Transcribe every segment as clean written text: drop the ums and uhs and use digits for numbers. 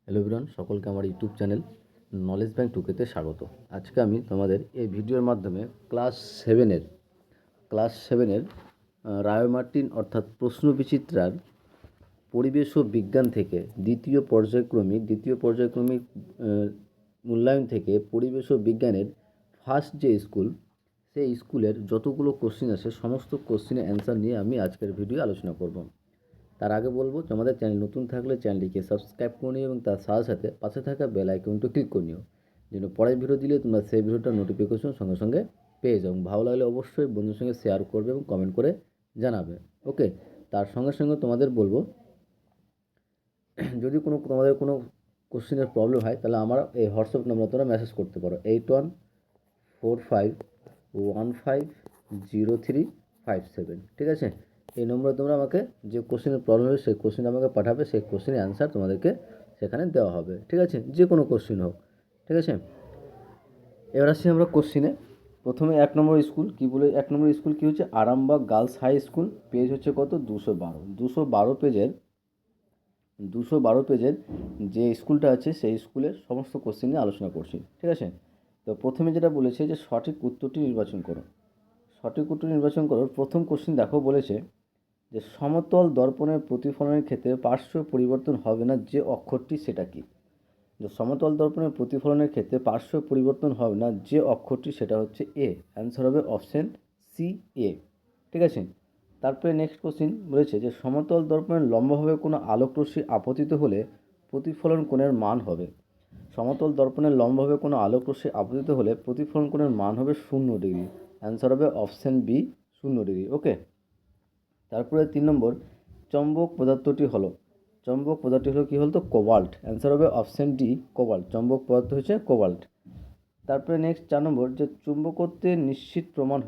Hello everyone, সকলকে আমার YouTube channel knowledge bank টুকেতে স্বাগত। আজকে আমি তোমাদের এই ভিডিওর মাধ্যমে ক্লাস সেভেনের রায় মার্টিন অর্থাৎ প্রশ্ন বিচিত্রার পরিবেশ ও বিজ্ঞান থেকে দ্বিতীয় পর্যায়ক্রমিক মূল্যায়ন থেকে পরিবেশ ও বিজ্ঞানের ফার্স্ট যে স্কুল, সেই স্কুলের যতগুলো কোশ্চিন আছে সমস্ত কোশ্চিনের অ্যান্সার নিয়ে আমি আজকের ভিডিও আলোচনা করব। তার আগে বলবো যে আমাদের চ্যানেল নতুন থাকলে চ্যানেলটিকে সাবস্ক্রাইব করে নিও এবং তার সাথে সাথে পাশে থাকা বেল আইকনটি ক্লিক করে নিও, যেন পরের ভিডিও দিলে তোমরা সেই ভিডিওটার নোটিফিকেশন সঙ্গে সঙ্গে পেয়ে যাও। ভালো লাগলে অবশ্যই বন্ধুর সঙ্গে শেয়ার করবে এবং কমেন্ট করে জানাবে। ওকে, তার সঙ্গে সঙ্গে তোমাদের বলবো, যদি তোমাদের কোনো কোশ্চেনের প্রবলেম হয় তাহলে আমার এই হোয়াটসঅ্যাপ নম্বরে তোমরা মেসেজ করতে পারো 8145150357। ঠিক আছে, এই নম্বরে তোমরা আমাকে যে কোশ্চেনের প্রবলেম হবে সেই কোশ্চেন আমাকে পাঠাবে, সেই কোশ্চেনের অ্যান্সার তোমাদেরকে সেখানে দেওয়া হবে। ঠিক আছে, যে কোনো কোশ্চেন হোক। ঠিক আছে, এবার আসছি আমরা কোশ্চিনে। প্রথমে 1 নম্বর স্কুল কী বলে, 1 নম্বর স্কুল কী হচ্ছে, Arambagh girls high school. Page হচ্ছে কত, 212 পেজের যে স্কুলটা আছে সেই স্কুলের সমস্ত কোশ্চেন নিয়ে আলোচনা করছি। ঠিক আছে, তো প্রথমে যেটা বলেছে যে সঠিক উত্তরটি নির্বাচন করো। প্রথম কোশ্চেন দেখো, বলেছে যে সমতল দর্পণের প্রতিফলনের ক্ষেত্রে পার্শ্ব পরিবর্তন হবে না যে অক্ষরটি, সেটা কি? যে সমতল দর্পণের প্রতিফলনের ক্ষেত্রে পার্শ্ব পরিবর্তন হবে না যে অক্ষরটি, সেটা হচ্ছে এ। অ্যান্সার হবে অপশন সি, এ। ঠিক আছে, তারপরে নেক্সট কোশ্চিন বলেছে যে সমতল দর্পণের লম্বভাবে কোনো আলোকরশ্মি আপতিত হলে প্রতিফলন কোণের মান হবে। সমতল দর্পণের লম্বভাবে কোনো আলোকরশ্মি আপতিত হলে প্রতিফলন কোণের মান হবে 0 ডিগ্রি। অ্যান্সার হবে অপশন বি, 0 ডিগ্রি। ওকে, তারপরে 3 নম্বর, চম্বক পদার্থটি হলো কী হলো, তো কোবাল্ট। অ্যান্সার হবে অপশন ডি, কোবাল্ট। চম্বক পদার্থ হচ্ছে কোবাল্ট। তারপরে নেক্সট 4 নম্বর, যে চুম্বকত্বের নিশ্চিত প্রমাণ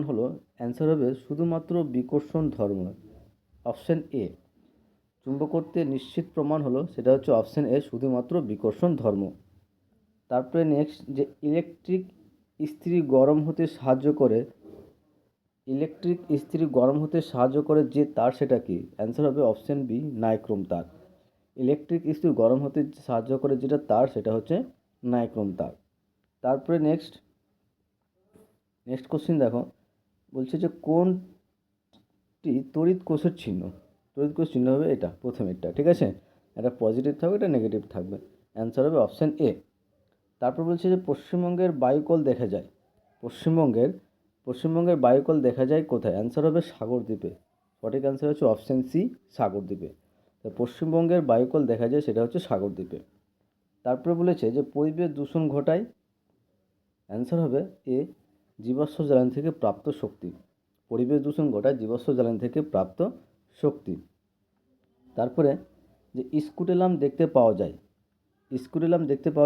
হলো অ্যান্সার হবে শুধুমাত্র বিকর্ষণ ধর্ম। অপশন এ, চুম্বকত্বের নিশ্চিত প্রমাণ হলো সেটা হচ্ছে অপশন এ, শুধুমাত্র বিকর্ষণ ধর্ম। তারপরে নেক্সট, যে ইলেকট্রিক ইস্ত্রি গরম হতে সাহায্য করে যে তার, সেটা কি? অ্যান্সার হবে অপশন বি, নাইক্রোম তার। ইলেকট্রিক ইস্ত্রি গরম হতে সাহায্য করে যেটা তার, সেটা হচ্ছে নাইক্রোম তার। তারপরে নেক্সট কোশ্চিন দেখো, বলছে যে কোনটি তড়িৎ কোষের চিহ্ন হবে এটা, প্রথমেরটা। ঠিক আছে, এটা পজিটিভ থাকবে, এটা নেগেটিভ থাকবে। অ্যান্সার হবে অপশান এ। তারপর বলছে যে পশ্চিমবঙ্গের বায়ুকল দেখা যায় কোথায়? অ্যান্সার হবে সাগরদ্বীপে। সঠিক অ্যান্সার হচ্ছে অপশান সি, সাগরদ্বীপে। তো পশ্চিমবঙ্গের বায়ুকল দেখা যায় সেটা হচ্ছে সাগরদ্বীপে। তারপরে বলেছে যে পরিবেশ দূষণ ঘটায়। অ্যান্সার হবে এ, জীবাশ্ম জ্বালানি থেকে প্রাপ্ত শক্তি। পরিবেশ দূষণ ঘটায় জীবাশ্ম জ্বালানি থেকে প্রাপ্ত শক্তি। তারপরে যে স্কুটেলাম দেখতে পাওয়া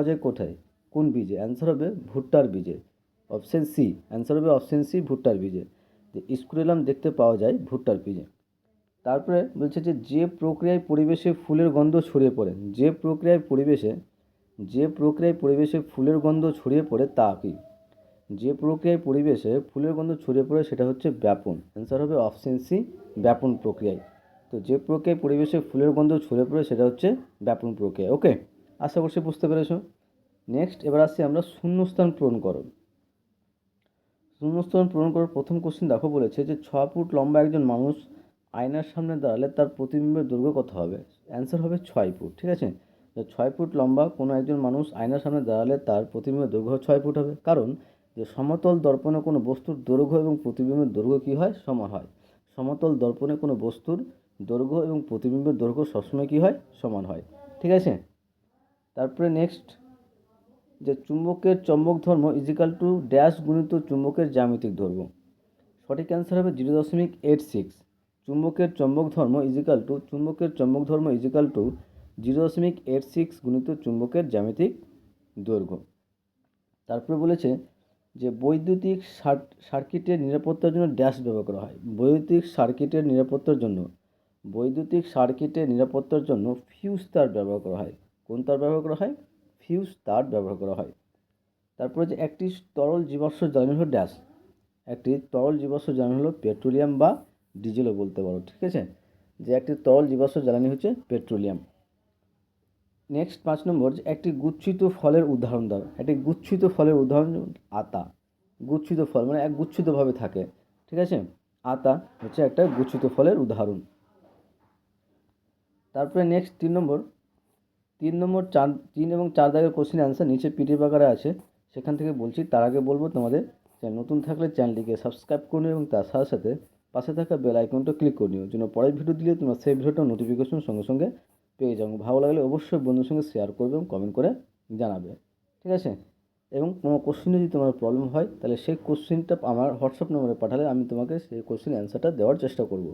যায় কোথায়, কোন বীজে? অ্যান্সার হবে ভুট্টার বীজে। অপশান সি, অ্যান্সার হবে অপশান সি, ভুট্টার বীজে। যে স্কুটেলাম দেখতে পাওয়া যায় ভুট্টার বীজে। তারপরে বলছে যে প্রক্রিয়ায় পরিবেশে ফুলের গন্ধ ছড়িয়ে পড়ে, যে প্রক্রিয়ায় পরিবেশে ফুলের গন্ধ ছড়িয়ে পড়ে তা কি? যে প্রক্রিয়ায় পরিবেশে ফুলের গন্ধ ছড়িয়ে পড়ে সেটা হচ্ছে ব্যাপন। অ্যান্সার হবে অপশন সি, ব্যাপন প্রক্রিয়ায়। তো যে প্রক্রিয়ায় পরিবেশে ফুলের গন্ধ ছড়িয়ে পড়ে সেটা হচ্ছে ব্যাপন প্রক্রিয়া। ওকে, আশা করছি বুঝতে পেরেছো। নেক্সট এবার আসছি আমরা শূন্যস্থান পূরণ করো। প্রথম কোশ্চেন দেখো, বলেছে যে 6 ফুট লম্বা একজন মানুষ আয়নার সামনে দাঁড়ালে তার প্রতিবিম্বের দৈর্ঘ্য কত হবে? অ্যান্সার হবে 6 ফুট। ঠিক আছে, 6 ফুট লম্বা কোনো একজন মানুষ আয়নার সামনে দাঁড়ালে তার প্রতিবিম্বের দৈর্ঘ্য 6 ফুট হবে। কারণ যে সমতল দর্পণে কোনো বস্তুর দৈর্ঘ্য এবং প্রতিবিম্বের দৈর্ঘ্য কী হয়, সমান হয়। সমতল দর্পণে কোনো বস্তুর দৈর্ঘ্য এবং প্রতিবিম্বের দৈর্ঘ্য সবসময় কী হয়, সমান হয়। ঠিক আছে, তারপরে নেক্সট, যে চুম্বকের চম্বক ধর্ম ইজিক্যাল টু ড্যাশ গুণিত চুম্বকের জ্যামিতিক দৈর্ঘ্য। সঠিক অ্যান্সার হবে 0.86। চুম্বকের চম্বক ধর্ম ইজিক্যাল টু 0.86 গুণিত চুম্বকের জ্যামিতিক দৈর্ঘ্য। তারপরে বলেছে যে বৈদ্যুতিক সার্কিটের নিরাপত্তার জন্য ড্যাশ ব্যবহার করা হয়। বৈদ্যুতিক সার্কিটের নিরাপত্তার জন্য ফিউজ তার ব্যবহার করা হয়। কোন তার ব্যবহার করা হয়? ফিউজ তার ব্যবহার করা হয়। তারপরে যে একটি তরল জীবাশ্ম জ্বালানি হলো ড্যাশ। একটি তরল জীবাশ্ম জ্বালানি হলো পেট্রোলিয়াম বা ডিজেলও বলতে পারো। ঠিক আছে, যে একটি তরল জীবাশ্ম জ্বালানি হচ্ছে পেট্রোলিয়াম। নেক্সট 5 নম্বর, যে একটি গুচ্ছিত ফলের উদাহরণ দাও। একটি গুচ্ছিত ফলের উদাহরণ আতা। গুচ্ছিত ফল মানে এক গুচ্ছিতভাবে থাকে, ঠিক আছে। আতা হচ্ছে একটা গুচ্ছিত ফলের উদাহরণ। তারপরে নেক্সট 3 নম্বর, 3 এবং 4 দাগের কোশ্চেন অ্যান্সার নিচে পিডিএফ আকারে আছে, সেখান থেকে বলছি। তার আগে বলবো তোমাদের চ্যানেল নতুন থাকলে চ্যানেলটিকে সাবস্ক্রাইব করে নিও এবং তার সাথে সাথে পাশে থাকা বেল আইকনটা ক্লিক করে নিও, যেন পরের ভিডিও দিলে তোমরা সেই ভিডিওটার নোটিফিকেশন সঙ্গে সঙ্গে পেয়ে যাও। ভালো লাগলে অবশ্যই বন্ধুর সঙ্গে শেয়ার করবে এবং কমেন্ট করে জানাবে, ঠিক আছে। এবং কোনো কোশ্চেনে যদি তোমার প্রবলেম হয় তাহলে সেই কোশ্চেনটা আমার হোয়াটসঅ্যাপ নম্বরে পাঠালে আমি তোমাকে সেই কোশ্চেন অ্যান্সারটা দেওয়ার চেষ্টা করব।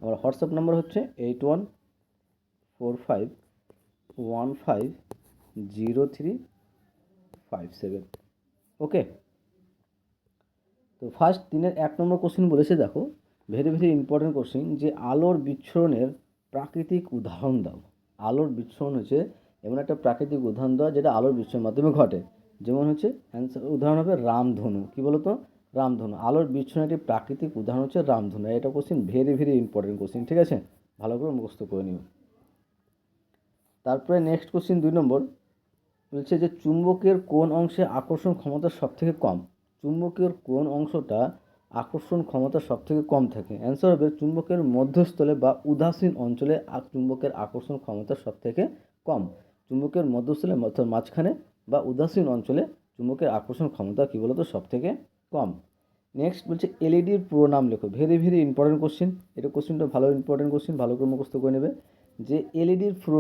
আমার হোয়াটসঅ্যাপ নম্বর হচ্ছে 8145150357। ওকে। তো ফার্স্ট 3-এর 1 নম্বর কোশ্চেন বলেছে, দেখো ভেরি ভেরি ইম্পর্টেন্ট কোশ্চেন, যে আলোর বিচ্ছুরণের প্রাকৃতিক উদাহরণ দাও। আলোর বিচ্ছুরণ হচ্ছে এমন একটা প্রাকৃতিক উদাহরণ দেওয়া যেটা আলোর বিচ্ছুরণের মাধ্যমে ঘটে। যেমন হচ্ছে অ্যান্সার উদাহরণ হবে রামধনু। কী বলো তো? রামধনু। আলোর বিচ্ছুরণের একটি প্রাকৃতিক উদাহরণ হচ্ছে রামধনু। এটা question very very important question, ঠিক আছে, ভালো করে মুখস্থ করে নিও। তারপরে নেক্সট কোশ্চেন 2 নম্বর বলছে যে চুম্বকের কোন অংশে আকর্ষণ ক্ষমতা সবথেকে কম। চুম্বকের কোন অংশটা আকর্ষণ ক্ষমতা সবথেকে কম থাকে? অ্যান্সার হবে চুম্বকের মধ্যস্থলে বা উদাসীন অঞ্চলে চুম্বকের আকর্ষণ ক্ষমতা সবথেকে কম। চুম্বকের মধ্যস্থলে অর্থাৎ মাঝখানে বা উদাসীন অঞ্চলে চুম্বকের আকর্ষণ ক্ষমতা কী বলতো সবথেকে কম। নেক্সট বলছে এলইডির পুরো নাম লেখো। Very very important question. এটা কোশ্চেনটা ভালো ইম্পর্টেন্ট কোশ্চেন, ভালো করে মুখস্থ করে নেবে। যে এলইডির পুরো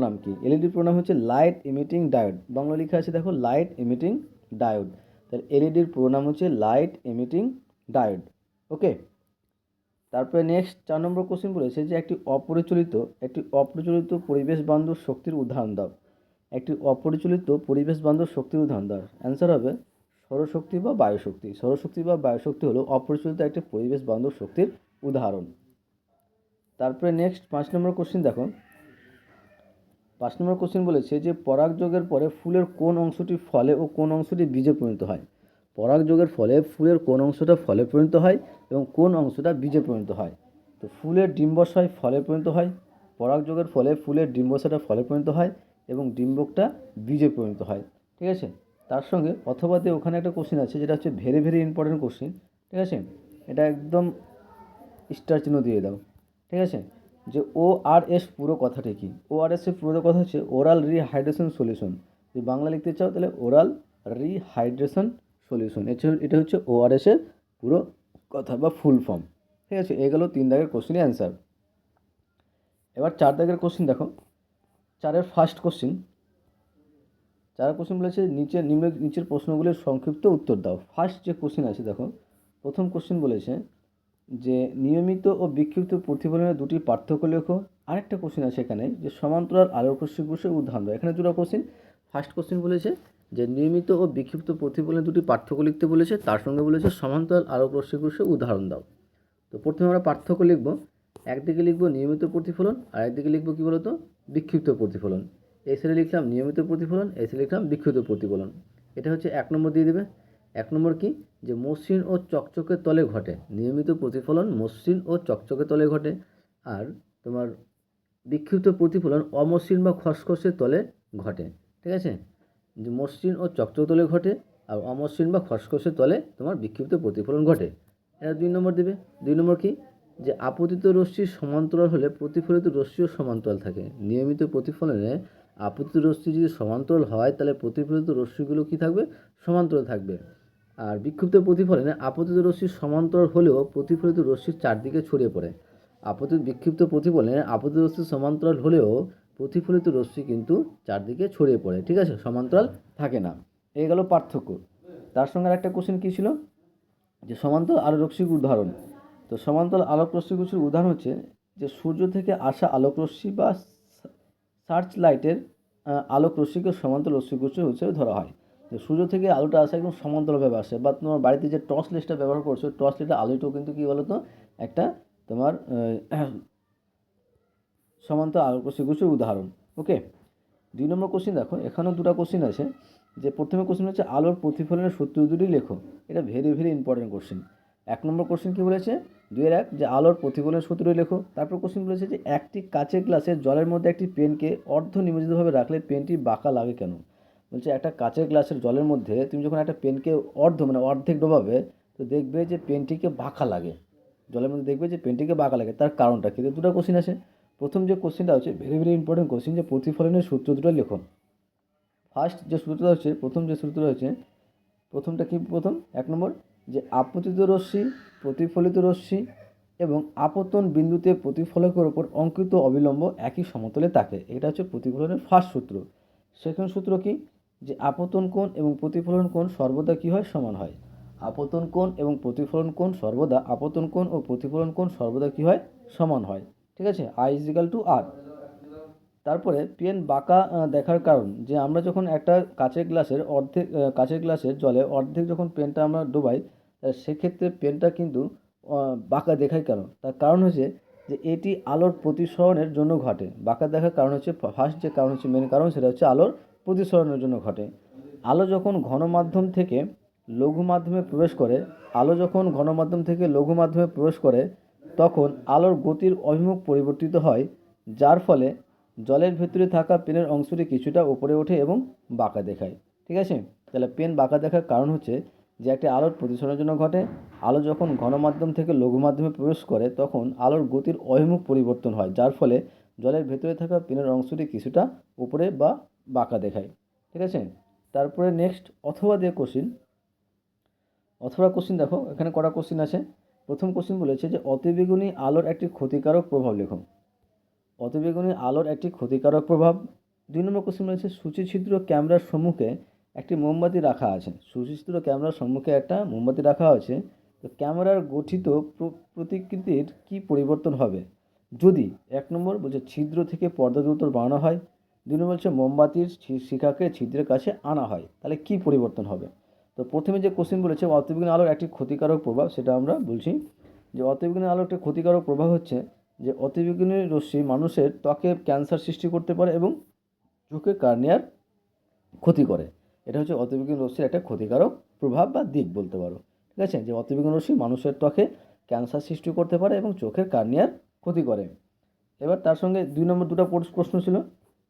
নাম কি? এলইডির পুরো নাম হচ্ছে লাইট এমিটিং ডায়োড। বাংলা লেখা আছে দেখো, লাইট এমিটিং ডায়োড। তাহলে এলইডির পুরো নাম হচ্ছে লাইট এমিটিং ডায়োড। ওকে। তারপরে নেক্সট 4 নম্বর কোশ্চেন বলেছে যে একটি অপ্রচলিত পরিবেশ বান্ধব শক্তির উদাহরণ দাও। একটি অপরিচালিত পরিবেশ বান্ধব শক্তির উদাহরণ দাও। অ্যান্সার হবে সৌরশক্তি বা বায়ুশক্তি। সৌরশক্তি বা বায়ুশক্তি হলো অপরিচালিত একটি পরিবেশ বান্ধব শক্তির উদাহরণ। তারপরে নেক্সট 5 নম্বর কোশ্চেন দেখো। 5 নম্বর কোশ্চেন বলেছে যে পরাগযোগের পরে ফুলের কোন অংশটি ফলে ও কোন অংশটি বীজে পরিণত হয়। পরাগযোগের ফলে ফুলের কোন অংশটা ফলে পরিণত হয় এবং কোন অংশটা বীজে পরিণত হয়? তো ফুলের ডিম্বাশয় ফলে পরিণত হয়। পরাগযোগের ফলে ফুলের ডিম্বাশয়টা ফলে পরিণত হয় এবং ডিম্বকটা বীজে পরিণত হয়, ঠিক আছে। তার সঙ্গে অথবা দিয়ে ওখানে একটা কোশ্চেন আছে যেটা হচ্ছে ভেরি ভেরি ইম্পর্টেন্ট কোশ্চেন, ঠিক আছে। এটা একদম স্টার চিহ্ন দিয়ে দাও, ঠিক আছে। যে ORS পুরো কথাটি কি? ORS এর পুরো কথা হচ্ছে ওরাল রিহাইড্রেশন সলিউশন। যদি বাংলা লিখতে চাও তাহলে ওরাল রিহাইড্রেশন সলিউশন। এটা হচ্ছে ORS এর পুরো কথা বা ফুল ফর্ম, ঠিক আছে। এগুলো 3 দাগের কোশ্চেনের অ্যান্সার। এবার 4 দাগের কোশ্চেন দেখো। 4-এর ফার্স্ট কোশ্চেন। 4 কোশ্চেন বলেছে নিচের প্রশ্নগুলির সংক্ষিপ্ত উত্তর দাও। ফার্স্ট যে কোশ্চেন আছে দেখো, প্রথম কোশ্চেন বলেছে যে নিয়মিত ও বিক্ষিপ্ত প্রতিফলনের দুটি পার্থক্য লেখো। আরেকটা কোশ্চেন আছে এখানে যে সমান্তরাল আলোক রশ্মির উদাহরণ দাও। এখানে দুটো কোশ্চেন। ফার্স্ট কোশ্চেন বলেছে যে নিয়মিত ও বিক্ষিপ্ত প্রতিফলনের দুটি পার্থক্য লিখতে বলেছে, তার সঙ্গে বলেছে সমান্তরাল আলোক রশ্মির উদাহরণ দাও। তো প্রথমে আমরা পার্থক্য লিখব। একদিকে লিখব নিয়মিত প্রতিফলন আর একদিকে লিখব কী বলতো বিক্ষিপ্ত প্রতিফলন। এই সাইডে লিখলাম নিয়মিত প্রতিফলন, এই সাইডে লিখলাম বিক্ষিপ্ত প্রতিফলন। এটা হচ্ছে 1 নম্বর দিয়ে দেবে। 1 নম্বর কি? যে মসৃণ ও চকচকে তলে ঘটে। নিয়মিত প্রতিফলন মসৃণ ও চকচকে তলে ঘটে, আর তোমার বিক্ষিপ্ত প্রতিফলন অমসৃণ বা খসখসে তলে ঘটে, ঠিক আছে। যে মসৃণ ও চকচকে তলে ঘটে আর অমসৃণ বা খসখসে তলে তোমার বিক্ষিপ্ত প্রতিফলন ঘটে। এটা 2 নম্বর দেবে। 2 নম্বর কি? যে আপতিত রশ্মির সমান্তরাল হলে প্রতিফলিত রশ্মিও সমান্তরাল থাকে। নিয়মিত প্রতিফলনে আপতিত রশ্মি যদি সমান্তরাল হয় তাহলে প্রতিফলিত রশ্মিগুলো কী থাকবে? সমান্তরাল থাকবে। আর বিক্ষিপ্ত প্রতিফলনে আপতিত রশ্মির সমান্তরাল হলেও প্রতিফলিত রশ্মির চারদিকে ছড়িয়ে পড়ে। বিক্ষিপ্ত প্রতিফলনে আপতিত রশ্মির সমান্তরাল হলেও প্রতিফলিত রশ্মি কিন্তু চারদিকে ছড়িয়ে পড়ে, ঠিক আছে, সমান্তরাল থাকে না। এই গেল পার্থক্য। তার সঙ্গে আরেকটা কোশ্চেন কী ছিল? যে সমান্তরাল আলোক রশ্মির উদাহরণ। তো সমান্তরাল আলোক রশ্মির উদাহরণ হচ্ছে যে সূর্য থেকে আসা আলোক রশ্মি বা সার্চ লাইটের আলোক রশ্মিকে সমান্তরাল রশ্মিগুচ্ছ হিসেবে ধরা হয়। যে সূর্য থেকে আলোটা আসে একদম সমান্তরালভাবে আসে। বা তোমার বাড়িতে যে টর্চ লাইটটা ব্যবহার করছো, টর্চ লাইটের আলোটাও কিন্তু কী বলতো একটা তোমার সমান্তরাল আলোক রশ্মিগুচ্ছের উদাহরণ। ওকে। 2 নম্বর কোশ্চেন দেখো, এখানেও দুটো কোশ্চেন আছে। যে প্রথমে কোশ্চেন হচ্ছে আলোর প্রতিফলনের সূত্র দুটি লেখো। এটা ভেরি ভেরি ইম্পর্টেন্ট কোশ্চেন। 1 নম্বর কোশ্চেন কী বলেছে 2-1 যে আলোর প্রতিফলনের সূত্র লেখো। তারপর কোশ্চেন বলেছে যে একটি কাচের গ্লাসের জলের মধ্যে একটি পেনকে অর্ধ নিমজ্জিতভাবে রাখলে পেনটি বাঁকা লাগে কেন? বলছে একটা কাচের গ্লাসের জলের মধ্যে তুমি যখন একটা পেনকে অর্ধেক ডোবাবে তো দেখবে যে পেনটিকে বাঁকা লাগে, জলের মধ্যে দেখবে যে পেনটিকে বাঁকা লাগে, তার কারণটা কিন্তু দুটো কোশ্চেন আছে। প্রথম যে কোশ্চেনটা হচ্ছে ভেরি ভেরি ইম্পর্টেন্ট কোশ্চেন, যে প্রতিফলনের সূত্র দুটো লেখো। ফার্স্ট যে সূত্রটা হচ্ছে প্রথমটা কি? প্রথম 1 নম্বর যে আপতিত রশ্মি, প্রতিফলিত রশ্মি এবং আপতন বিন্দুতে প্রতিফলকের ওপর অঙ্কিত অবিলম্ব একই সমতলে থাকে, এটা হচ্ছে প্রতিফলনের ফার্স্ট সূত্র। সেকেন্ড সূত্র কি? যে আপতন কোণ এবং প্রতিফলন কোণ সর্বদা কী হয়? সমান হয়। আপতন কোণ এবং প্রতিফলন কোণ সর্বদা আপতন কোণ ও প্রতিফলন কোণ সর্বদা কী হয়? সমান হয়। ঠিক আছে, I=R। তারপরে পেন বাঁকা দেখার কারণ, যে আমরা যখন একটা কাচের গ্লাসের জলে অর্ধেক যখন পেনটা আমরা ডোবাই সেক্ষেত্রে পেনটা কিন্তু বাঁকা দেখায় কেন? তার কারণ হচ্ছে যে এটি আলোর প্রতিসরণের জন্য ঘটে। বাঁকা দেখার কারণ হচ্ছে ফার্স্ট যে কারণ হচ্ছে, মেন কারণ সেটা হচ্ছে আলোর প্রতিসরণের জন্য ঘটে। আলো যখন ঘন মাধ্যম থেকে লঘু মাধ্যমে প্রবেশ করে তখন আলোর গতির অভিমুখ পরিবর্তিত হয়, যার ফলে জলের ভেতরে থাকা পেনের অংশটি কিছুটা উপরে ওঠে এবং বাঁকা দেখায়। ঠিক আছে, তাহলে পেন বাঁকা দেখার কারণ হচ্ছে যে একটি আলোর প্রতিসরণের জন্য ঘটে। আলো যখন ঘন মাধ্যম থেকে লঘু মাধ্যমে প্রবেশ করে তখন আলোর গতির অভিমুখ পরিবর্তন হয়, যার ফলে জলের ভেতরে থাকা পেনের অংশটি কিছুটা উপরে বা বাঁকা দেখায়। ঠিক আছে, তারপরে নেক্সট অথবা কোশ্চিন দেখো, এখানে কটা কোশ্চিন আছে। প্রথম কোশ্চিন বলেছে যে অতিবেগুনি আলোর একটি ক্ষতিকারক প্রভাব লেখো। অতিবেগুনি আলোর একটি ক্ষতিকারক প্রভাব। 2 নম্বর কোশ্চেন রয়েছে সূচিছিদ্র ক্যামেরার সম্মুখে একটি মোমবাতি রাখা আছে। সূচিছিদ্র ক্যামেরার সম্মুখে একটা মোমবাতি রাখা আছে, তো ক্যামেরার গঠিত প্রতিকৃতির কি পরিবর্তন হবে যদি 1 নম্বর বলছে ছিদ্র থেকে পর্দা দ্রুত বাড়ানো হয়, 2 নম্বর হচ্ছে মোমবাতির শিখাকে ছিদ্রের কাছে আনা হয়, তাহলে কি পরিবর্তন হবে? তো প্রথমে যে কোশ্চেন বলেছে অতিবেগুনি আলোর একটি ক্ষতিকারক প্রভাব, সেটা আমরা বলছি যে অতিবেগুনি আলোর একটি ক্ষতিকারক প্রভাব হচ্ছে যে অতিবেগুনি রশ্মি মানুষের ত্বকে ক্যান্সার সৃষ্টি করতে পারে এবং চোখে কর্নিয়ার ক্ষতি করে। এটা হচ্ছে অতিবেগুনি রশ্মির একটা ক্ষতিকারক প্রভাব বা দিক বলতে পারো। ঠিক আছে, যে অতিবেগুনি রশ্মি মানুষের ত্বকে ক্যান্সার সৃষ্টি করতে পারে এবং চোখের কর্নিয়ার ক্ষতি করে। এবার তার সঙ্গে 2 নম্বর দুটো প্রশ্ন ছিল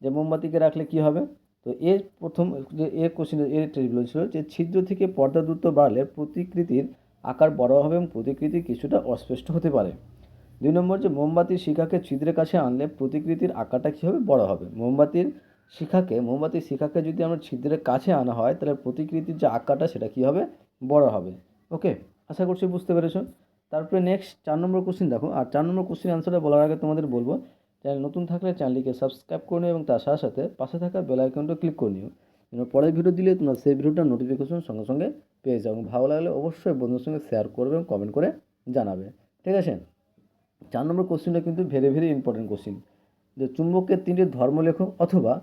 যে মোমবাতিকে রাখলে কি হবে। তো এর প্রথম যে বলেছিল যে ছিদ্র থেকে পর্দা দ্রুত বাড়লে প্রতিকৃতির আকার বড় হবে এবং প্রতিকৃতি কিছুটা অস্পষ্ট হতে পারে। 2 নম্বর যে মোমবাতির শিখাকে ছিদ্রের কাছে আনলে প্রতিকৃতির আকারটা কী হবে? বড় হবে। মোমবাতির শিখাকে যদি আমরা ছিদ্রের কাছে আনা হয় তাহলে প্রতিকৃতির যে আকারটা সেটা কী হবে? বড় হবে। ওকে, আশা করছি বুঝতে পেরেছো। তারপরে নেক্সট 4 নম্বর কোশ্চেন দেখো, আর 4 নম্বর কোশ্চেন আনসারটা বলার আগে তোমাদের বলবো চ্যানেল নতুন থাকলে চ্যানেলটিকে সাবস্ক্রাইব করে নিও এবং তার সাথে সাথে পাশে থাকা বেল আইকনটা ক্লিক করে নিও, পরের ভিডিও দিলে তোমরা সেই ভিডিওটার নোটিফিকেশন সঙ্গে সঙ্গে পেয়ে যাও। এবং ভালো লাগলে অবশ্যই বন্ধুদের সঙ্গে শেয়ার করবে এবং কমেন্ট করে জানাবে। ঠিক আছে, 4 নম্বর কোশ্চেনটা কিন্তু ভেরি ভেরি ইম্পর্টেন্ট কোশ্চেন, যে চুম্বকের 3টি ধর্ম লেখো অথবা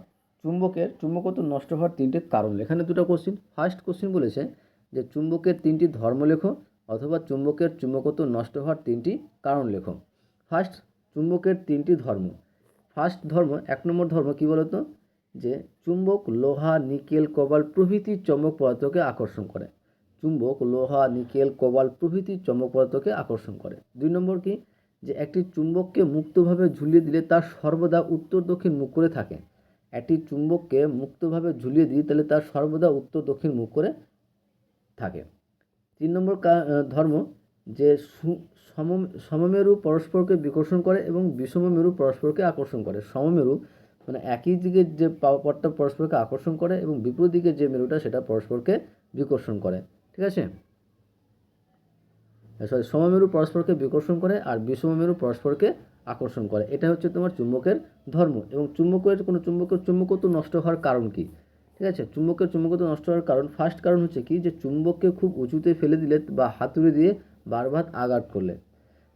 চুম্বকত্ব নষ্ট হওয়ার 3টি কারণ। এখানে দুটো কোশ্চেন। ফার্স্ট কোশ্চেন বলেছে যে চুম্বকের 3টি ধর্ম লেখো অথবা চুম্বকত্ব নষ্ট হওয়ার 3টি কারণ লেখো। ফার্স্ট, চুম্বকের 3টি ধর্ম। ফার্স্ট ধর্ম, 1 নম্বর ধর্ম কী বলতো? যে চুম্বক লোহা, নিকেল, কোবাল্ট প্রভৃতি চৌম্বক পদার্থকে আকর্ষণ করে। চুম্বক লোহা, নিকেল, কোবাল্ট প্রভৃতি চৌম্বক পদার্থকে আকর্ষণ করে। 2 নম্বর কি? যে একটি চুম্বককে মুক্তভাবে ঝুলিয়ে দিলে তার সর্বদা উত্তর দক্ষিণ মুখ করে থাকে। একটি চুম্বককে মুক্তভাবে ঝুলিয়ে দিই তাহলে তার সর্বদা উত্তর দক্ষিণ মুখ করে থাকে। 3 নম্বর ধর্ম, যে সমমেরু পরস্পরকে বিকর্ষণ করে এবং বিষমমেরু পরস্পরকে আকর্ষণ করে। সমমেরু মানে একই দিকে যে পথটা পরস্পরকে আকর্ষণ করে এবং বিপরীত দিকে যে মেরুটা সেটা পরস্পরকে বিকর্ষণ করে। ঠিক আছে, সমমেরু পরস্পরকে বিকর্ষণ করে আর বিষমমেরু পরস্পরকে আকর্ষণ করে। এটা হচ্ছে তোমার চুম্বকের ধর্ম। এবং চুম্বকের চুম্বকত্ব নষ্ট হওয়ার কারণ কি? ঠিক আছে, চুম্বকত্ব নষ্ট হওয়ার কারণ, ফার্স্ট কারণ হচ্ছে কি? যে চুম্বককে খুব উঁচুতে ফেলে দিলে বা হাতুড়ি দিয়ে বারবার আঘাত করলে।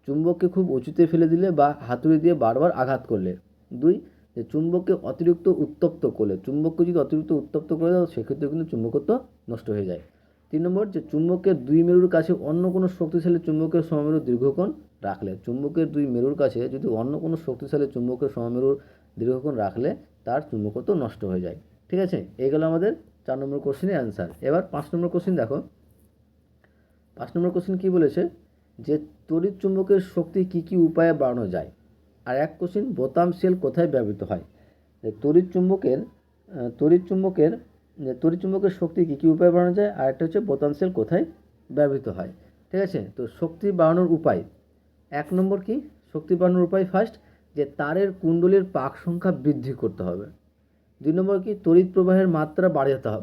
চুম্বককে খুব উঁচুতে ফেলে দিলে বা হাতুড়ি দিয়ে বারবার আঘাত করলে। 2, যে চুম্বককে অতিরিক্ত উত্তপ্ত করলে। চুম্বককে যদি অতিরিক্ত উত্তপ্ত করে দাও সেক্ষেত্রে কিন্তু চুম্বকত্ব নষ্ট হয়ে যায়। 3 নম্বর, যে চুম্বকের 2 মেরুর কাছে অন্য কোনো শক্তিশালী চুম্বকের সমমেরু দীর্ঘক্ষণ রাখলে। চুম্বকের 2 মেরুর কাছে যদি অন্য কোনো শক্তিশালী চুম্বকের সমমেরুর দীর্ঘক্ষণ রাখলে তার চুম্বকত্ব নষ্ট হয়ে যায়। ঠিক আছে, এই গেল আমাদের 4 নম্বর কোশ্চেনের অ্যান্সার। এবার 5 নম্বর কোশ্চেন দেখো। 5 নম্বর কোশ্চেন কী বলেছে? যে তড়িৎ চুম্বকের শক্তি কী কী উপায়ে বাড়ানো যায়। আর এক কোশ্চিন, বোতাম সেল কোথায় ব্যবহৃত হয়। যে তড়িৎ চুম্বকের তড়িৎ চুম্বকের শক্তি কী কী উপায়ে বাড়ানো যায়, আর একটা হচ্ছে বোতাম সেল কোথায় ব্যবহৃত হয়। ঠিক আছে, তো শক্তি বাড়ানোর উপায়, এক নম্বর কি শক্তি বাড়ানোর উপায়, ফার্স্ট যে তারের কুণ্ডলীর পাক সংখ্যা বৃদ্ধি করতে হবে। দুই নম্বর কি তড়িৎ প্রবাহের মাত্রা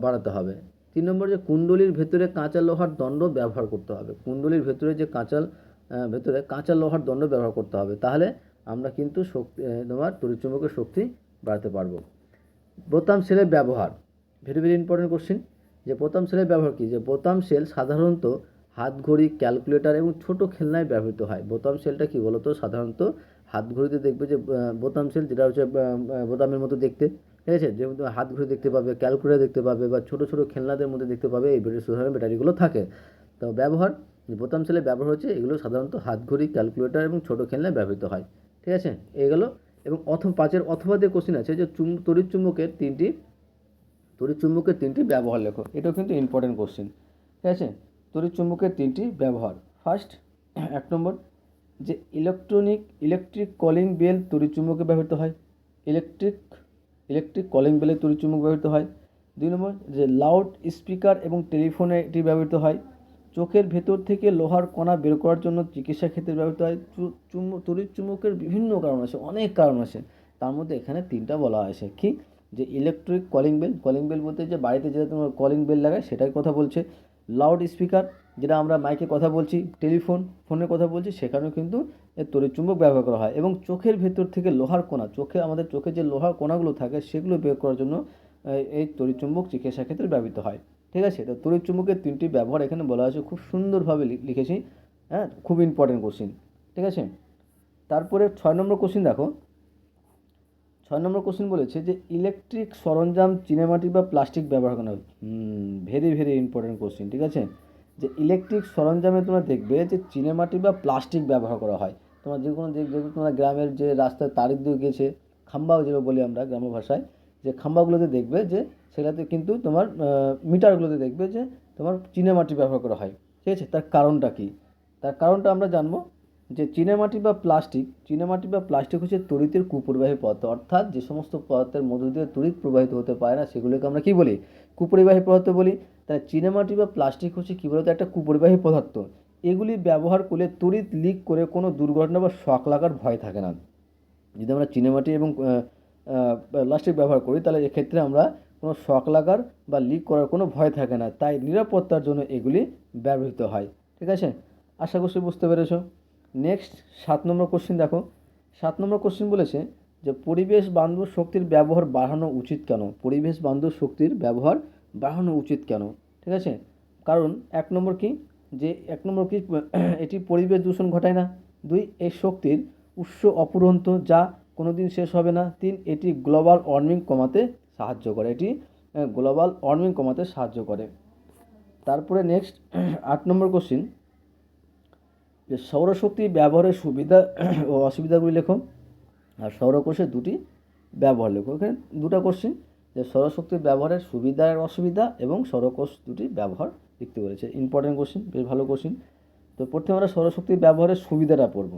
বাড়াতে হবে। তিন নম্বর যে কুণ্ডলীর ভেতরে কাঁচা লোহার দণ্ড ব্যবহার করতে হবে। কুণ্ডলীর ভেতরে যে কাঁচা লোহার দণ্ড ব্যবহার করতে হবে, তাহলে আমরা কিন্তু তোমার তড়িৎ চুম্বকের শক্তি বাড়াতে পারবো। বোতাম সেলের ব্যবহার, ভেরি ভেরি ইম্পর্টেন্ট কোশ্চিন। যে বোতাম সেলের ব্যবহার কি, যে বোতাম সেল সাধারণত হাতঘড়ি, ক্যালকুলেটর এবং ছোট খেলনায় ব্যবহৃত হয়। বোতাম সেলটা কি বলতো, সাধারণত হাতঘড়িতে দেখবে যে বোতাম সেল, যেটা হচ্ছে বোতামের মতো দেখতে, ঠিক আছে, যেমন তুমি হাতঘড়ি দেখতে পাবে, ক্যালকুলেটর দেখতে পাবে, বা ছোটো ছোটো খেলনাদের মধ্যে দেখতে পাবে এই ধরনের ব্যাটারিগুলো থাকে। তো ব্যবহার, বোতাম সেলের ব্যবহার হচ্ছে এগুলো সাধারণত হাতঘড়ি, ক্যালকুলেটর এবং ছোটো খেলনায় ব্যবহৃত হয়। ঠিক আছে, এগুলো। এবং পাঁচের অথবা দিয়ে কোশ্চেন আছে যে তড়িৎ চুম্বকের তিনটি ব্যবহার লেখো। এটাও কিন্তু ইম্পর্টেন্ট কোশ্চেন। ঠিক আছে, তড়িৎ চুম্বকের তিনটি ব্যবহার। ফার্স্ট, এক নম্বর যে ইলেকট্রিক কলিং বেল তড়িৎ চুম্বকে ব্যবহৃত হয়। ইলেকট্রিক কলিং বেলে তড়িৎ চুম্বক ব্যবহৃত হয়। দুই নম্বর যে লাউড স্পিকার এবং টেলিফোনে এটি ব্যবহৃত হয়। চোখের ভেতর থেকে লোহার কণা বের করার জন্য চিকিৎসা ক্ষেত্রে ব্যবহৃত হয়। তড়িৎ চুম্বকের বিভিন্ন কারণ আছে, অনেক কারণ আছে, তার মধ্যে এখানে তিনটা বলা হয়েছে। কি, যে ইলেকট্রিক কলিং বেল বলতে যে বাড়িতে যেটা তোমার কলিং বেল লাগায় সেটার কথা বলছে। লাউড স্পিকার, যেটা আমরা মাইকে কথা বলছি, ফোনের কথা বলছি, সেখানেও কিন্তু এর তড়িৎ চুম্বক ব্যবহার করা হয়। এবং চোখের ভেতর থেকে লোহার কণা, আমাদের চোখে যে লোহার কণাগুলো থাকে সেগুলো বের করার জন্য এই তড়িৎ চুম্বক চিকিৎসা ক্ষেত্রে ব্যবহৃত হয়। ঠিক আছে, তো তড়িৎ চুম্বকের তিনটি ব্যবহার এখানে বলা হয়েছে, খুব সুন্দরভাবে লিখেছি। হ্যাঁ, খুব ইম্পর্টেন্ট কোশ্চিন। ঠিক আছে, তারপরে 6 নম্বর কোশ্চিন দেখো। 6 নম্বর কোশ্চিন বলেছে যে ইলেকট্রিক সরঞ্জাম চিনেমাটি বা প্লাস্টিক ব্যবহার করা হয়। Very very important question. ঠিক আছে, যে ইলেকট্রিক সরঞ্জামে তোমরা দেখবে যে চিনেমাটি বা প্লাস্টিক ব্যবহার করা হয়। তোমার যে কোনো তোমরা গ্রামের যে রাস্তায় তারের দিয়ে গেছে, খাম্বা যেগুলো বলি আমরা গ্রাম্য ভাষায়, যে খাম্বাগুলোতে দেখবে যে সেটাতে কিন্তু তোমার মিটারগুলোতে দেখবে যে তোমার চিনেমাটি ব্যবহার করা হয়। ঠিক আছে, তার কারণটা কি, তার কারণটা আমরা জানবো। যে চিনেমাটি বা প্লাস্টিক হচ্ছে তড়িতের কুপরিবাহী পদার্থ, অর্থাৎ যে সমস্ত পদার্থের মধ্য দিয়ে তড়িৎ প্রবাহিত হতে পারে না সেগুলোকে আমরা কি বলি, কুপরিবাহী পদার্থ বলি। তাই চিনেমাটি বা প্লাস্টিক হচ্ছে কী বলতো, একটা কুপরিবাহী পদার্থ। এগুলি ব্যবহার করলে তড়িৎ লিক করে কোনো দুর্ঘটনা বা শক লাগার ভয় থাকে না। যদি আমরা চিনেমাটি এবং প্লাস্টিক ব্যবহার করি তাহলে এক্ষেত্রে আমরা কোনো শক লাগার বা লিক করার কোনো ভয় থাকে না, তাই নিরাপত্তার জন্য এগুলি ব্যবহৃত হয়। ঠিক আছে, আশা করছি বুঝতে পেরেছো। নেক্সট 7 নম্বর কোশ্চিন দেখো। 7 নম্বর কোশ্চিন বলেছে যে পরিবেশ বান্ধব শক্তির ব্যবহার বাড়ানো উচিত কেন। পরিবেশ বান্ধব শক্তির ব্যবহার বাড়ানো উচিত কেন। ঠিক আছে, কারণ এক নম্বর কি, এটি পরিবেশ দূষণ ঘটায় না। 2, এই শক্তির উৎস অফুরন্ত, যা কোনোদিন শেষ হবে না। 3, এটি গ্লোবাল ওয়ার্মিং কমাতে সাহায্য করে। তারপরে নেক্সট 8 নম্বর কোশ্চিন, যে সৌরশক্তি ব্যবহারের সুবিধা ও অসুবিধাগুলি লেখো। আর সৌরকোষের দুটি ব্যবহার লেখো। এখানে দুটো কোশ্চিন, যে সৌরশক্তি ব্যবহারের সুবিধা আর অসুবিধা এবং সৌরকোষ দুটি ব্যবহার লিখতে বলেছে। ইম্পর্টেন্ট কোশ্চিন, বেশ ভালো কোশ্চিন। তো প্রথমে আমরা সৌরশক্তি ব্যবহারের সুবিধাটা পড়ব।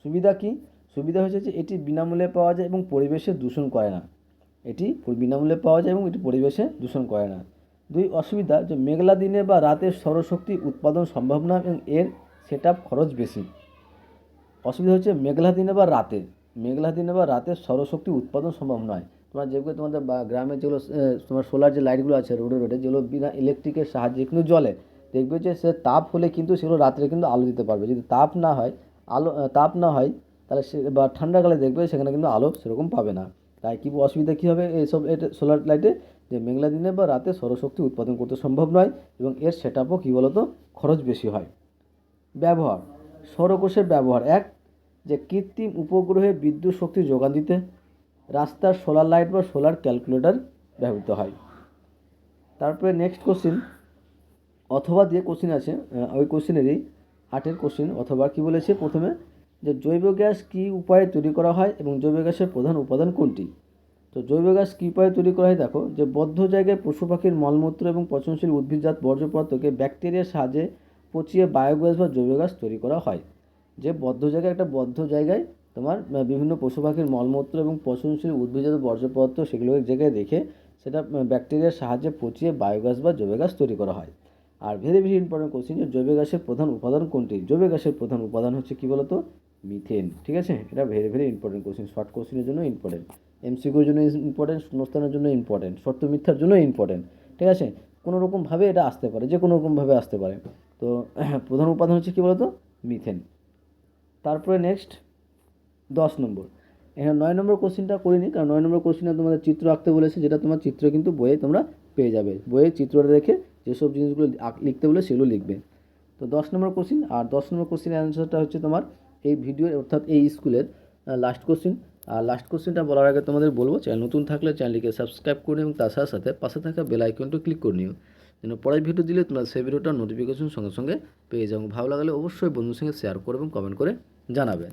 সুবিধা কি, সুবিধা হচ্ছে যে এটি বিনামূল্যে পাওয়া যায় এবং পরিবেশে দূষণ করে না। এটি বিনামূল্যে পাওয়া যায় এবং এটি পরিবেশে দূষণ করে না। 2, অসুবিধা, যে মেঘলা দিনে বা রাতে সৌরশক্তি উৎপাদন সম্ভব না এবং এর সেটআপ খরচ বেশি। অসুবিধা হচ্ছে মেঘলা দিনে বা রাতে সৌরশক্তি উৎপাদন সম্ভব নয়। তোমরা যেগুলো তোমাদের গ্রামের যেগুলো তোমার সোলার যে লাইটগুলো আছে রোডে যেগুলো বিনা ইলেকট্রিকের সাহায্যে কিন্তু জ্বলে, দেখবে যে সে তাপ হলে কিন্তু সেগুলো রাত্রে কিন্তু আলো দিতে পারবে। যদি তাপ না হয় তাহলে সে বা ঠান্ডাকালে দেখবে সেখানে কিন্তু আলো সেরকম পাবে না। তাই কি অসুবিধা কী হবে এইসব সোলার লাইটে, যে মেঘলা দিনে বা রাতে সৌরশক্তি উৎপাদন করতে সম্ভব নয় এবং এর সেটআপও কী বলতো খরচ বেশি হয়। ব্যবহার, সৌরকোষের ব্যবহার 1, যে কৃত্রিম উপগ্রহে বিদ্যুৎ শক্তি যোগান দিতে। রাস্তার সোলার লাইট বা সোলার ক্যালকুলেটর ব্যবহৃত হয়। তারপরে নেক্সট কোশ্চিন, অথবা দিয়ে কোশ্চিন আছে, ওই কোশ্চিনেরই 8 কোশ্চিন। অথবা কি বলেছে প্রথমে, যে জৈব গ্যাস কী উপায়ে তৈরি করা হয় এবং জৈব গ্যাসের প্রধান উপাদান কোনটি। তো জৈব গ্যাস কী উপায়ে তৈরি করা হয় দেখো, যে বদ্ধ জায়গায় পশু পাখির মলমূত্র এবং পচনশীল উদ্ভিদজাত বর্জ্য পদার্থকে ব্যাকটেরিয়ার সাহায্যে পচিয়ে বায়োগ্যাস বা জৈব গ্যাস তৈরি করা হয়। যে বদ্ধ জায়গায়, একটা বদ্ধ জায়গায় তোমার বিভিন্ন পশু পাখির মলমূত্র এবং পচনশীল উদ্ভিদজাত বর্জ্য পদার্থ সেগুলো এক জায়গায় রেখে সেটা ব্যাকটেরিয়ার সাহায্যে পচিয়ে বায়োগ্যাস বা জৈব গ্যাস তৈরি করা হয়। Are very very important question, যে জৈব গ্যাসের প্রধান উপাদান কোনটি? জৈব গ্যাসের প্রধান উপাদান হচ্ছে কি বলতো? মিথেন। ঠিক আছে, এটা very very important question, short কোশ্চেনের জন্য ইম্পর্টেন্ট, এমসিকিউর জন্য ইম্পর্টেন্ট, শূন্যস্থানের জন্য ইম্পর্টেন্ট, সত্য মিথ্যার জন্য ইম্পর্টেন্ট। ঠিক আছে, কোনো রকমভাবে এটা আসতে পারে, যে কোনো রকমভাবে আসতে পারে। তো প্রধান উপাদান হচ্ছে কি বলতো? মিথেন। তারপরে নেক্সট 10 নম্বর। এখানে 9 নম্বর কোশ্চেনটা করিনি, কারণ 9 নম্বর কোশ্চেনে তোমাদের চিত্র আঁকতে বলেছে, যেটা তোমার চিত্র কিন্তু বইয়ে তোমরা পেয়ে যাবে। বইয়ে চিত্রটা দেখে যেসব জিনিসগুলো লিখতে বলে সেগুলো লিখবে। তো 10 নম্বর কোশ্চেন, আর 10 নম্বর কোশ্চেনের অ্যান্সারটা হচ্ছে তোমার এই ভিডিওর অর্থাৎ এই স্কুলের লাস্ট কোশ্চেন। আর লাস্ট কোশ্চেনটা বলার আগে তোমাদের বলবো, চ্যানেল নতুন থাকলে চ্যানেলটিকে সাবস্ক্রাইব করে নিও এবং তার সাথে সাথে পাশে থাকা বেল আইকনটি ক্লিক করে নিও, যেন পরের ভিডিও দিলে তোমরা সেই ভিডিওটার নোটিফিকেশন সঙ্গে সঙ্গে পেয়ে যাও। ভালো লাগলে অবশ্যই বন্ধুর সঙ্গে শেয়ার করবে এবং কমেন্ট করে জানাবে।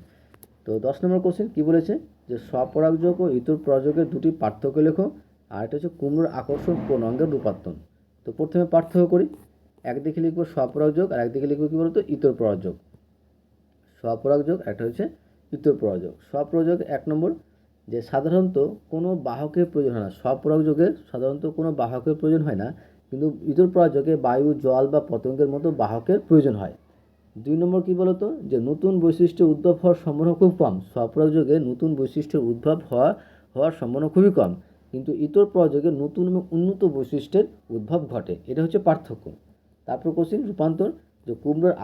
তো 10 নম্বর কোশ্চেন কী বলেছে, যে স্বপরাগযোগ ও ইতর পরাগযোগের দুটি পার্থক্য লেখো। আর এটা হচ্ছে কুমড়োর আকর্ষণ কোন অঙ্গের রূপান্তর। তো প্রথমে পার্থক্য করি, একদিকে লিখবো স্বপরাগযোগ আর একদিকে লিখবো কী বলতো? ইতর পরাগযোগ। স্বপরাগযোগ, একটা হচ্ছে ইতর পরাগযোগ। স্বপরাগযোগ 1 নম্বর, যে সাধারণত কোনো বাহকের প্রয়োজন হয় না। স্বপরাগযোগে সাধারণত কোনো বাহকের প্রয়োজন হয় না, কিন্তু ইতর পরাগযোগে বায়ু, জল বা পতঙ্গের মতো বাহকের প্রয়োজন হয়। 2 নম্বর কী বলতো? যে নতুন বৈশিষ্ট্য উদ্ভব হওয়ার সম্ভাবনা খুব কম। স্বপরাগযোগে নতুন বৈশিষ্ট্যের উদ্ভব হওয়ার সম্ভাবনা খুবই কম, কিন্তু ইতর পরাগযোগে নতুন এবং উন্নত বৈশিষ্ট্যের উদ্ভব ঘটে। এটা হচ্ছে পার্থক্য। তারপর কোশ্চেন রূপান্তর, যে কুমড়োর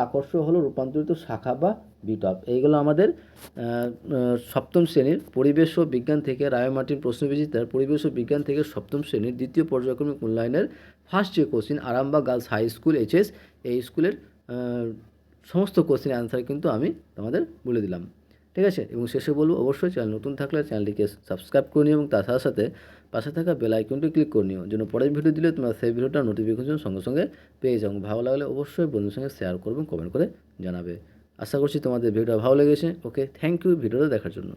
আকর্ষণ হলো রূপান্তরিত শাখা বা বিটপ। এইগুলো আমাদের সপ্তম শ্রেণীর পরিবেশ ও বিজ্ঞান থেকে, রায় মার্টিন প্রশ্নবিচিত্রার পরিবেশ ও বিজ্ঞান থেকে সপ্তম শ্রেণীর দ্বিতীয় পর্যায়ক্রমিক মূল্যায়নের ফার্স্ট যে question, Arambagh girls high school HS, এই স্কুলের সমস্ত কোশ্চেনের অ্যান্সার কিন্তু আমি তোমাদের বলে দিলাম। ঠিক আছে, এবং শেষে বলবো অবশ্যই চ্যানেল নতুন থাকলে চ্যানেলটিকে সাবস্ক্রাইব করে নিও এবং তার সাথে সাথে পাশে থাকা বেল আইকনটি ক্লিক করে নিও, যেন পরের ভিডিও দিলে তোমরা সেই ভিডিওটা নোটিফিকেশন সঙ্গে সঙ্গে পেয়ে যাও। ভালো লাগলে অবশ্যই বন্ধুর সঙ্গে শেয়ার করবে, কমেন্ট করে জানাবে। আশা করছি তোমাদের ভিডিওটা ভালো লেগেছে। ওকে, থ্যাংক ইউ ভিডিওটা দেখার জন্য।